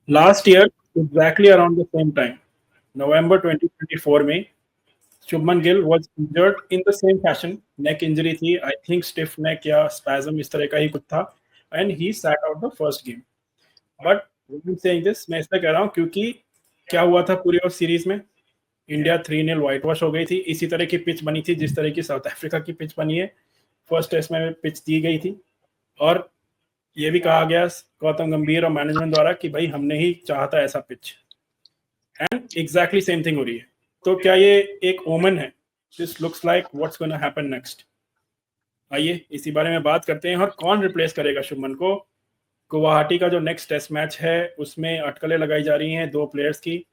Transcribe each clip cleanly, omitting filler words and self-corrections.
Last year exactly around the same time November 2024 में Shubman Gill was injured in the same fashion. Neck injury थी, I think stiff नेक या spasm इस तरह का ही कुछ था, and he sat out the first game. But saying this, मैं इसलिए कह रहा हूँ क्योंकि क्या हुआ था पूरी और सीरीज में, इंडिया 3-0 व्हाइट वॉश हो गई थी. इसी तरह की पिच बनी थी जिस तरह की साउथ अफ्रीका की पिच बनी है. फर्स्ट टेस्ट में पिच दी गई थी और ये भी कहा गया गौतम गंभीर और मैनेजमेंट द्वारा कि भाई हमने ही चाहा था ऐसा pitch, and exactly same thing हो रही है. तो क्या ये एक ओमन है? This looks like what's gonna happen next. आइए इसी बारे में बात करते हैं. और कौन रिप्लेस करेगा शुभमन को? गुवाहाटी का जो नेक्स्ट टेस्ट मैच है उसमें अटकलें लगाई जा रही हैं 2 प्लेयर्स की,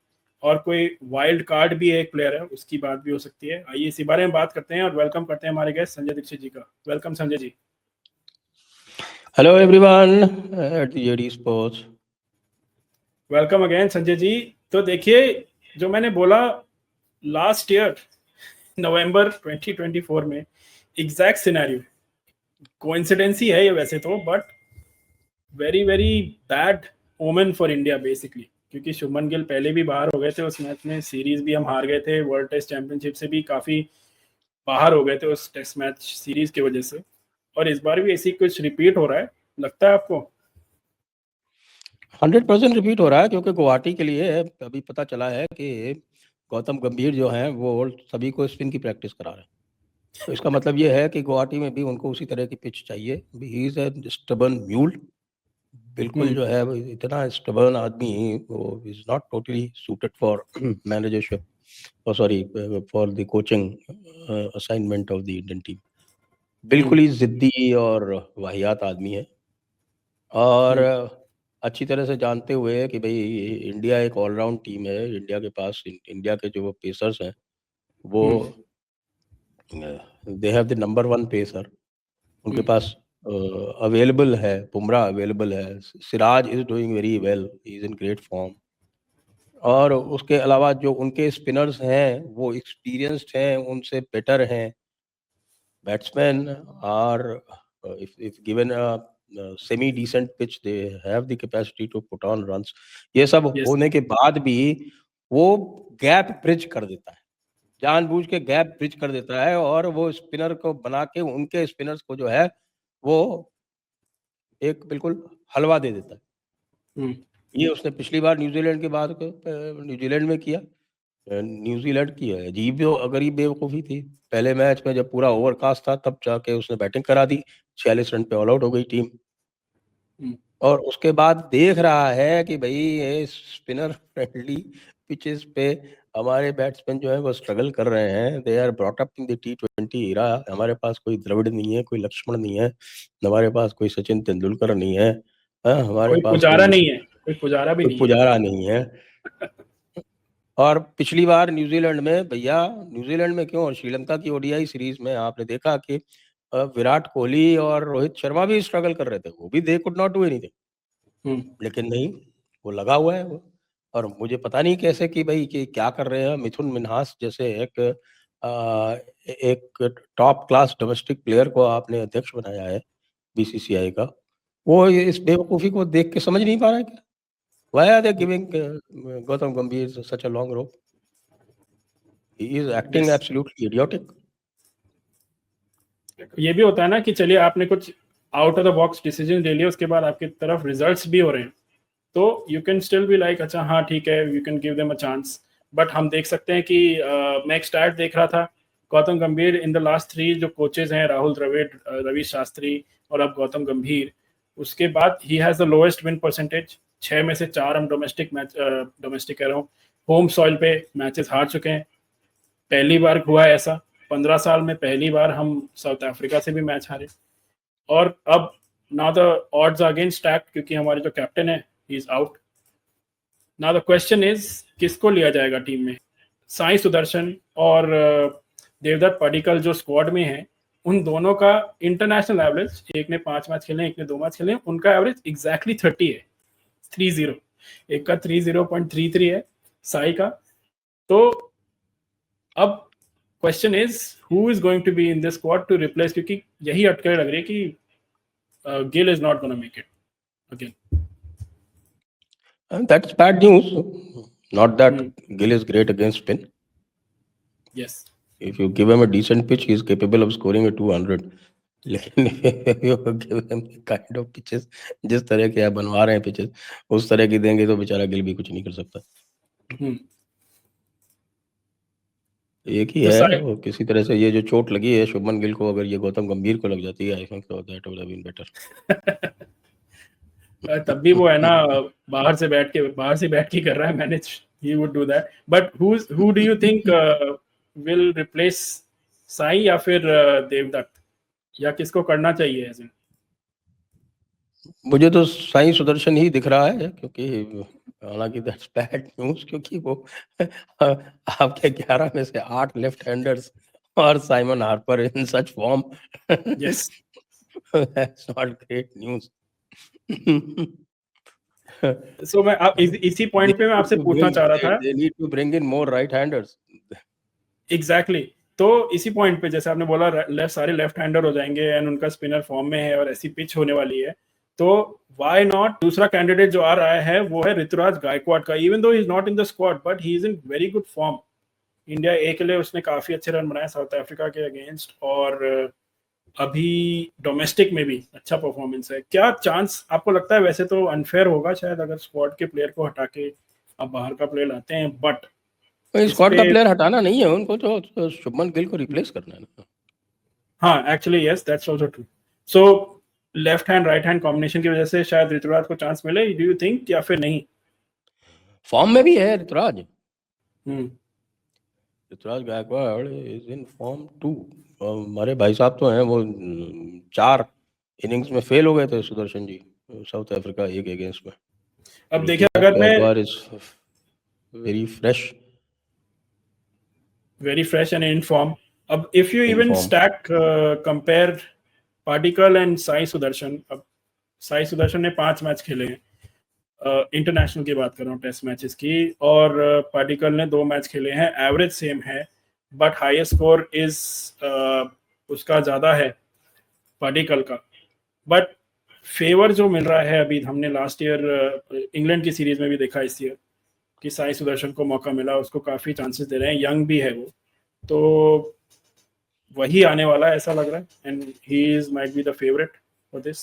और कोई वाइल्ड कार्ड भी एक प्लेयर है, उसकी बात भी हो सकती है. आइए इसी बारे में बात करते हैं और वेलकम करते हैं हमारे गेस्ट संजय दीक्षित जी का. Welcome Sanjay ji. Hello everyone at the JD sports. Welcome again Sanjay ji. तो देखिए, जो मैंने बोला लास्ट ईयर नवंबर 2024 में एग्जैक्ट सिनेरियो, कोइंसिडेंस ही है ये वैसे तो, but very very bad omen for India basically, क्योंकि शुभमन गिल पहले भी बाहर हो गए थे उस मैच में, सीरीज भी हम हार गए थे, वर्ल्ड टेस्ट चैंपियनशिप से भी काफी बाहर हो गए थे उस टेस्ट मैच सीरीज की वजह से, और इस बार भी ऐसी कुछ रिपीट हो रहा है, लगता है आपको? 100% रिपीट हो रहा है, क्योंकि गुवाहाटी के लिए अभी पता चला है कि गौतम गंभीर जो हैं वो सभी को स्पिन की प्रैक्टिस करा रहे हैं. तो इसका मतलब ये है कि गुवाहाटी में भी उनको उसी तरह की पिच चाहिए. He is a stubborn mule. बिल्कुल जो है वो इतना स्टबर्न आदमी, वो is not totally suited for managership, sorry for the coaching assignment of the Indian team. बिल्कुल ही जिद्दी और वाहियात आदमी है. और अच्छी तरह से जानते हुए कि भाई इंडिया एक ऑलराउंड टीम है. इंडिया के पास, इंडिया के जो पेसर्स हैं वो they have the number 1 pacer. उनके पास अवेलेबल है, बुमराह अवेलेबल है, Siraj is doing very well, he is in great form. और उसके अलावा जो उनके स्पिनर्स हैं वो एक्सपीरियंस्ड हैं, उनसे बेटर हैं. Batsmen are if given a semi decent pitch, they have the capacity to put on runs. ये सब होने के बाद भी वो गैप ब्रिज कर देता है, जानबूझ के गैप ब्रिज कर देता है, और वो स्पिनर को बना के उनके स्पिनर्स को जो है वो एक बिल्कुल हलवा दे देता है. ये उसने पिछली बार न्यूजीलैंड के बाद न्यूजीलैंड में किया. न्यूजीलैंड की है अजीब गरीब बेवकूफ़ी थी. पहले मैच में जब पूरा ओवरकास्ट था तब जाके उसने बैटिंग करा दी, 46 रन पे ऑल आउट हो गई टीम. और उसके बाद देख रहा है कि भाई ये स्पिनर फ्रेंडली पिचेस पे हमारे बैट्समैन जो है वो स्ट्रगल कर रहे हैं. They are brought up in the T20 era. हमारे पास कोई द्रविड़ नहीं है, कोई लक्ष्मण नहीं है, हमारे पास कोई सचिन तेंदुलकर नहीं है, हमारे कोई पास पुजारा नहीं है, कोई पुजारा भी नहीं है, पुजारा नहीं है. और पिछली बार न्यूजीलैंड में, भैया न्यूजीलैंड में क्यों, और श्रीलंका की ओडीआई सीरीज में आपने देखा कि विराट कोहली और रोहित शर्मा भी स्ट्रगल कर रहे थे, वो भी they could not do anything. लेकिन नहीं, वो लगा हुआ है वो. और मुझे पता नहीं कैसे कि भाई कि क्या कर रहे हैं. मिथुन मिन्हास जैसे एक टॉप क्लास डोमेस्टिक प्लेयर को आपने अध्यक्ष बनाया है बीसीसीआई का. वो इस बेवकूफ़ी को देख के समझ नहीं पा रहा है क्या? Why are they giving Gautam Gambhir such a long rope? He is acting absolutely idiotic. ये भी होता है ना कि चलिए आपने कुछ out of the box decision ले लिया, उसके बाद आपकी तरफ रिजल्ट्स भी हो रहे हैं, तो you can still be like अच्छा हाँ ठीक है, you can give them a chance. But हम देख सकते हैं कि मैं एक स्टैट देख रहा था, गौतम गंभीर इन द लास्ट 3 जो कोचेज हैं, राहुल द्रविड़, रवि शास्त्री और अब गौतम गंभीर, उसके बाद he has the lowest win percentage. 6 में से 4 हम डोमेस्टिक कह रहा हूँ, होम सॉइल पे मैचेस हार चुके हैं. पहली बार हुआ है ऐसा 15 साल में, पहली बार हम साउथ अफ्रीका से भी मैच हारे. और अब now the odds are against stacked, क्योंकि हमारे जो कैप्टन है he is out. Now the question is किसको लिया जाएगा टीम में? साई सुदर्शन और देवदत्त पडिक्कल जो स्क्वाड में है, उन दोनों का इंटरनेशनल एवरेज, एक ने 5 मैच खेले, एक ने 2 मैच खेले, उनका एवरेज एग्जैक्टली 30 है, 30. एक का 30.33 है साई का. तो अब question is who is going to be in this squad to replace, क्योंकि यही अटकलें लग रही है कि Gill is not gonna make it again. And that's bad news. Not that Gill is great against spin. Yes. If you give him a decent pitch, he is capable of scoring a 200. लेकिन if you give him the kind of pitches जिस तरह के आप बनवा रहे हैं pitches, उस तरह की देंगे तो बेचारा गिल भी कुछ नहीं कर सकता. एक ही तो है, वो किसी तरह से ये जो चोट लगी है शुभमन गिल को, अगर ये गौतम गंभीर को लग जाती है, I think so that would have been better. तब भी वो है ना, बाहर से बैठ के कर रहा है manage. He would do that. But who do you think will replace Sai या फिर देवदत्त, या किसको करना चाहिए ऐसे? मुझे तो साई सुदर्शन ही दिख रहा है, क्योंकि हालांकि दैट्स बैड न्यूज, क्योंकि वो आपके 11 में से 8 लेफ्ट हैंडर्स और Simon Harper in such form. Yes. That's not great news. So मैं इसी पॉइंट पे मैं आपसे पूछना चाह रहा था. They need to bring in more right handers. Exactly. तो इसी पॉइंट पे जैसे आपने बोला सारे लेफ्ट हैंडर हो जाएंगे एंड उनका स्पिनर फॉर्म में है और ऐसी पिच होने वाली है, तो व्हाई नॉट दूसरा कैंडिडेट जो आ रहा है वो है ऋतुराज गायकवाड़ का. Even though he is not in the squad but he is in very good form. India A के लिए उसने काफी अच्छे रन बनाए साउथ अफ्रीका के अगेंस्ट, और अभी डोमेस्टिक में भी अच्छा परफॉर्मेंस है. क्या चांस आपको लगता है? वैसे तो अनफेयर होगा शायद अगर स्क्वाड के प्लेयर को हटा के आप बाहर का प्लेयर लाते हैं, बट स्क्वाड का प्लेयर हटाना नहीं है उनको, तो शुभमन गिल को रिप्लेस करना है ना. हाँ, actually yes, that's also true. So left hand right hand combination की वजह से शायद ऋतुराज को चांस मिले, डू यू थिंक, या फिर नहीं? फॉर्म में भी है Ruturaj. Ruturaj Gaikwad is in form too. हमारे भाई साहब तो हैं, वो 4 इनिंग्स में फेल हो गए थे सुदर्शन जी साउथ अफ्रीका एक अगेंस्ट में. अब देखिए, अगर मैं very fresh and in form. अब if you even stack compare Padikkal and Sai Sudarshan, अब साई सुदर्शन ने 5 मैच खेले हैं, इंटरनेशनल की बात कर रहा हूँ, टेस्ट मैचेस की, और पाटिकल ने 2 मैच खेले हैं. एवरेज सेम है बट हाईएस्ट स्कोर इज उसका ज़्यादा है पाटिकल का. बट फेवर जो मिल रहा है अभी, हमने लास्ट ईयर इंग्लैंड की सीरीज में भी देखा इस ईयर कि साई सुदर्शन को मौका मिला, उसको काफ़ी चांसेस दे रहे हैं, यंग भी है वो, तो वही आने वाला है ऐसा लग रहा है. And he is might be the favourite for this.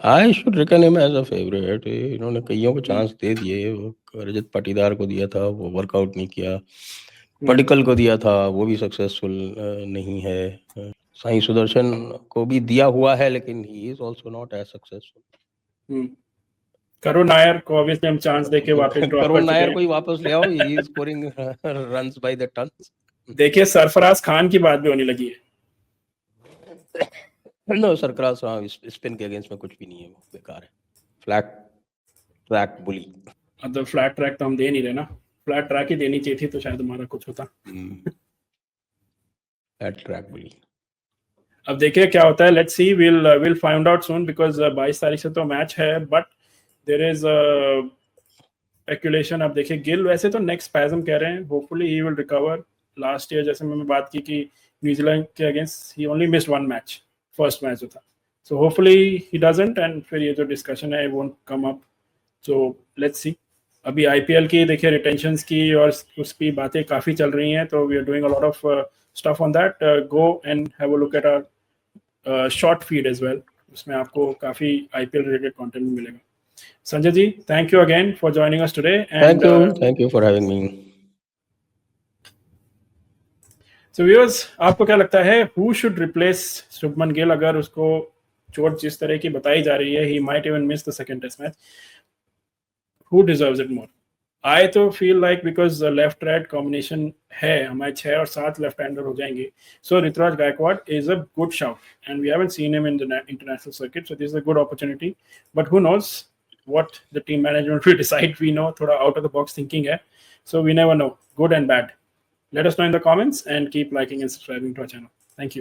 I should reckon him as a favourite. इन्होंने कईयों को चांस दे दिए. वो रजत पाटीदार को दिया था, वो वर्कआउट नहीं किया. पाटिकल को दिया था, वो भी सक्सेसफुल नहीं है. साई सुदर्शन को भी दिया हुआ है, लेकिन he is also not as successful. Karun Nair को ऑब्वियसली हम चांस देके वापस ड्रॉप कर चुके हैं. करुण नायर को ही वापस ले आओ, he is scoring runs by the tons. देखिए, सरफराज खान की बात भी होने लगी है. नो, सरफराज खान स्पिन के अगेंस्ट में कुछ भी नहीं है, वो बेकार है. Flat track bully. अब फ्लैट ट्रैक तो हम दे नहीं रहे ना, फ्लैट ट्रैक ही देनी चाहिए थी तो शायद हमारा कुछ होता. Flat track bully. अब देखिए क्या होता है, let's see, will find out soon, because 22 तारीख से तो मैच है, बट देयर इज स्पेकुलेशन. अब देखिए, गिल वैसे तो नेक्स्ट स्पैज्म कह रहे हैं, hopefully he will recover. Last year जैसे मैंने बात की कि न्यूजीलैंड के against he only missed 1 match, first match जो था, so hopefully he doesn't, and फिर ये जो डिस्कशन है won't come up. So let's see. अभी आईपीएल की देखिए रिटेंशंस की और उसकी बातें काफ़ी चल रही हैं, तो we are doing a lot of stuff on that. Go and have a look at our short feed as well. उसमें आपको काफ़ी आईपीएल रिलेटेड कंटेंट मिलेगा. Sanjay ji, thank you again for joining us today. Thank you for having me. So viewers, आपको क्या लगता है, who should replace Shubman Gill? अगर उसको चोट जिस तरह की बताई जा रही है, he might even miss the second test match. Who deserves it more? I तो feel like because left right combination है, हमारे 6 और 7 लेफ्ट हैंडर हो जाएंगे. So Rituraj Gaekwad is a good shout, and we haven't seen him in the international circuit, so this is a good opportunity. But who knows what the team management will decide? We know थोड़ा out of the box thinking है, so we never know, good and bad. Let us know in the comments and keep liking and subscribing to our channel. Thank you.